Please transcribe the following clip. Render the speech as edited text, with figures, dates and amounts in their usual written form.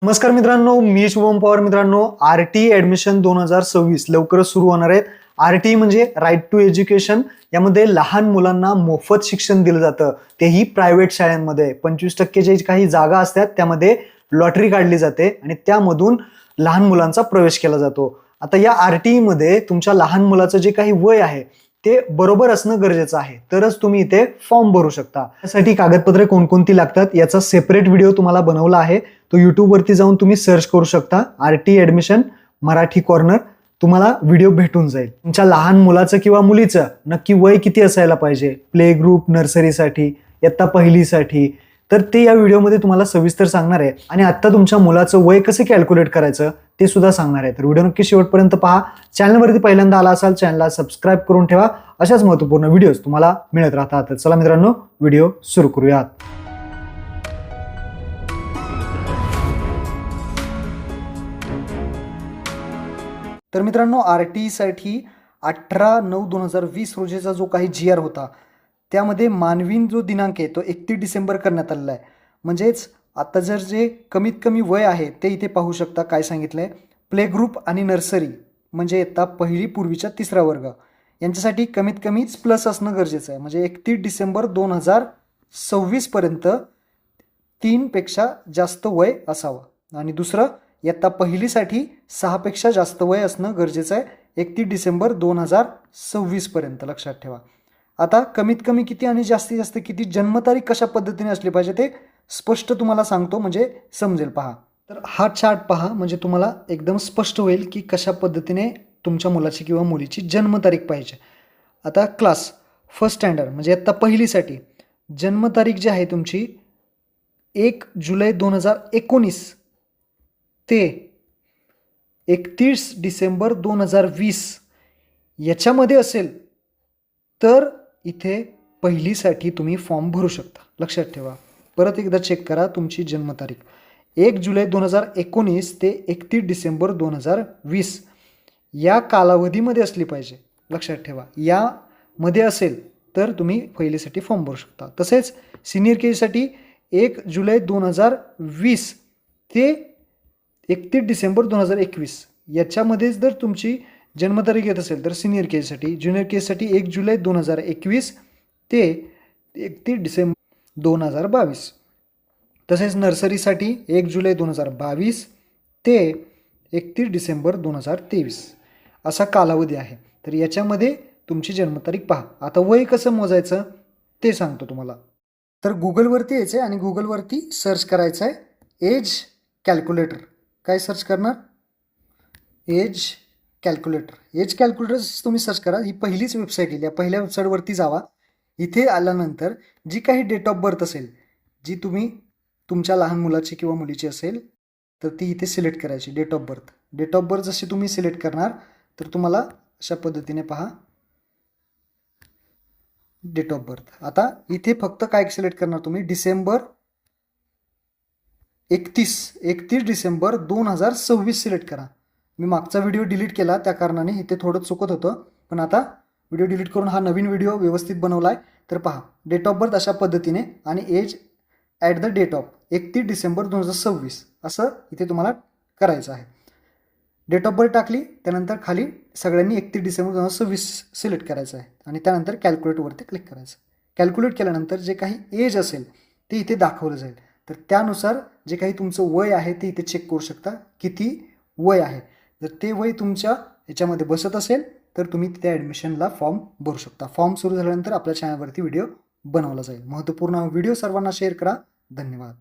नमस्कार मित्रांनो, मी शुभम पवार. मित्रांनो, आरटी ऍडमिशन 2026 लवकरच सुरू होणार आहेत. आरटी म्हणजे राईट टू एज्युकेशन. यामध्ये लहान मुलांना मोफत शिक्षण दिलं जातं, तेही प्रायव्हेट शाळांमध्ये. 25% जे काही जागा असतात त्यामध्ये लॉटरी काढली जाते आणि त्यामधून लहान मुलांचा प्रवेश केला जातो. आता या आरटी मध्ये तुमच्या लहान मुलाचं जे काही वय आहे ते बरोबर असणं गरजेचं आहे, तरच तुम्ही इथे फॉर्म भरू शकता. त्यासाठी कागदपत्रे कोणकोणती लागतात याचा सेपरेट व्हिडिओ तुम्हाला बनवला आहे. तो युट्यूबवरती जाऊन तुम्ही सर्च करू शकता, आरटी ऍडमिशन मराठी कॉर्नर. तुम्हाला व्हिडिओ भेटून जाईल. तुमच्या लहान मुलाचं किंवा मुलीचं नक्की वय किती असायला पाहिजे, प्ले ग्रुप, नर्सरीसाठी, इयत्ता पहिलीसाठी, तर ते या व्हिडिओमध्ये तुम्हाला सविस्तर सांगणार आहे. आणि आता तुमच्या मुलाचं वय कसं कॅल्क्युलेट करायचं ते सुद्धा सांगणार आहे. तर व्हिडिओ नक्की शेवटपर्यंत पहा. चॅनलवरती पहिल्यांदा आला असाल, चॅनलला सबस्क्राईब करून ठेवा. अशाच महत्त्वपूर्ण व्हिडिओज तुम्हाला मिळत राहतात. तर चला मित्रांनो, व्हिडिओ सुरू करूयात. तर मित्रांनो, आरटी साठी 18/9/2020 रोजीचा जो काही GR होता त्यामध्ये मानवीन जो दिनांक आहे तो 31 डिसेंबर करण्यात आलेला आहे. म्हणजेच आता जर जे कमीत कमी वय आहे ते इथे पाहू शकता. काय सांगितलंय, प्ले ग्रुप आणि नर्सरी म्हणजे इयत्ता पहिली पूर्वीच्या 3रा वर्ग यांच्यासाठी कमीत कमीच प्लस असणं गरजेचं आहे. म्हणजे 31 डिसेंबर 2026 पर्यंत 3 पेक्षा जास्त वय असावं. आणि दुसरं, इयत्ता पहिलीसाठी 6 पेक्षा जास्त वय असणं गरजेचं आहे 31 डिसेंबर 2026 पर्यंत. लक्षात ठेवा. आता कमीत कमी किती आणि जास्तीत जास्त किती जन्मतारीख कशा पद्धतीने असली पाहिजे ते स्पष्ट तुम्हाला सांगतो, म्हणजे समजेल. पहा, तर हा चार्ट पहा, म्हणजे तुम्हाला एकदम स्पष्ट होईल की कशा पद्धतीने तुमच्या मुलाची किंवा मुलीची जन्मतारीख पाहिजे. आता क्लास फर्स्ट स्टँडर्ड म्हणजे इयत्ता पहिलीसाठी जन्मतारीख जी आहे तुमची 1 जुलै 2019 ते 31 डिसेंबर 2020 याच्यामध्ये असेल तर इथे पहिलीसाठी तुम्ही फॉर्म भरू शकता. लक्षात ठेवा. परत एकदा चेक करा, तुमची जन्मतारीख 1 जुलै 2019 ते 31 डिसेंबर 2020 या कालावधीमध्ये असली पाहिजे. लक्षात ठेवा, यामध्ये असेल तर तुम्ही पहिलीसाठी फॉर्म भरू शकता. तसेच सिनियर केजीसाठी 1 जुलै 2020 ते 31 डिसेंबर 2021 याच्यामध्येच जर तुमची जन्मतारीख येत असेल तर सिनियर केजीसाठी. ज्युनियर केजीसाठी 1 जुलै 2021 ते 31 डिसेंबर 2022. तसेच नर्सरीसाठी 1 जुलै 2022 ते 31 डिसेंबर 2023 असा कालावधी आहे. तर याच्यामध्ये तुमची जन्मतारीख पहा. आता वय कसं मोजायचं ते सांगतो तुम्हाला. तर गुगलवरती यायचं आहे आणि गुगलवरती सर्च करायचं आहे एज कॅल्क्युलेटर. काय सर्च करणार, एज कॅल्क्युलेटर. एज कॅल्क्युलेटर तुम्ही सर्च करा. ही पहिलीच वेबसाईट येईल. या पहिल्या वेबसाईटवरती जावा. इथे आल्यानंतर जी काही डेट ऑफ बर्थ असेल, जी तुम्ही तुमच्या लहान मुलाची किंवा मुलीची असेल तर ती इथे सिलेक्ट करायची. डेट ऑफ बर्थ जशी तुम्ही सिलेक्ट करणार तर तुम्हाला अशा पद्धतीने पहा डेट ऑफ बर्थ. आता इथे फक्त काय सिलेक्ट करणार तुम्ही, डिसेंबर 31 डिसेंबर 2026 सिलेक्ट करा. मी मागचा व्हिडिओ डिलीट केला त्या कारणाने इथे थोडं चुकत होतं, पण आता व्हिडिओ डिलीट करून हा नवीन व्हिडिओ व्यवस्थित बनवला आहे. तर पहा, डेट ऑफ बर्थ अशा पद्धतीने आणि age at the date of 31 December 2026 असं इथे तुम्हाला करायचं आहे. डेट ऑफ बर्थ टाकली, त्यानंतर खाली सगळ्यांनी 31 डिसेंबर 2026 सिलेक्ट करायचं आहे आणि त्यानंतर कॅल्क्युलेटवरती क्लिक करायचं. कॅल्क्युलेट केल्यानंतर जे काही एज असेल ते इथे दाखवलं जाईल. तर त्यानुसार जे काही तुमचं वय आहे ते इथे चेक करू शकता, किती वय आहे. जर ते वय तुमच्या याच्यामध्ये बसत असेल तर तुम्ही त्या ॲडमिशनला फॉर्म भरू शकता. फॉर्म सुरू झाल्यानंतर आपल्या चॅनलवरती व्हिडिओ बनवला जाईल. महत्त्वपूर्ण व्हिडिओ सर्वांना शेअर करा. धन्यवाद.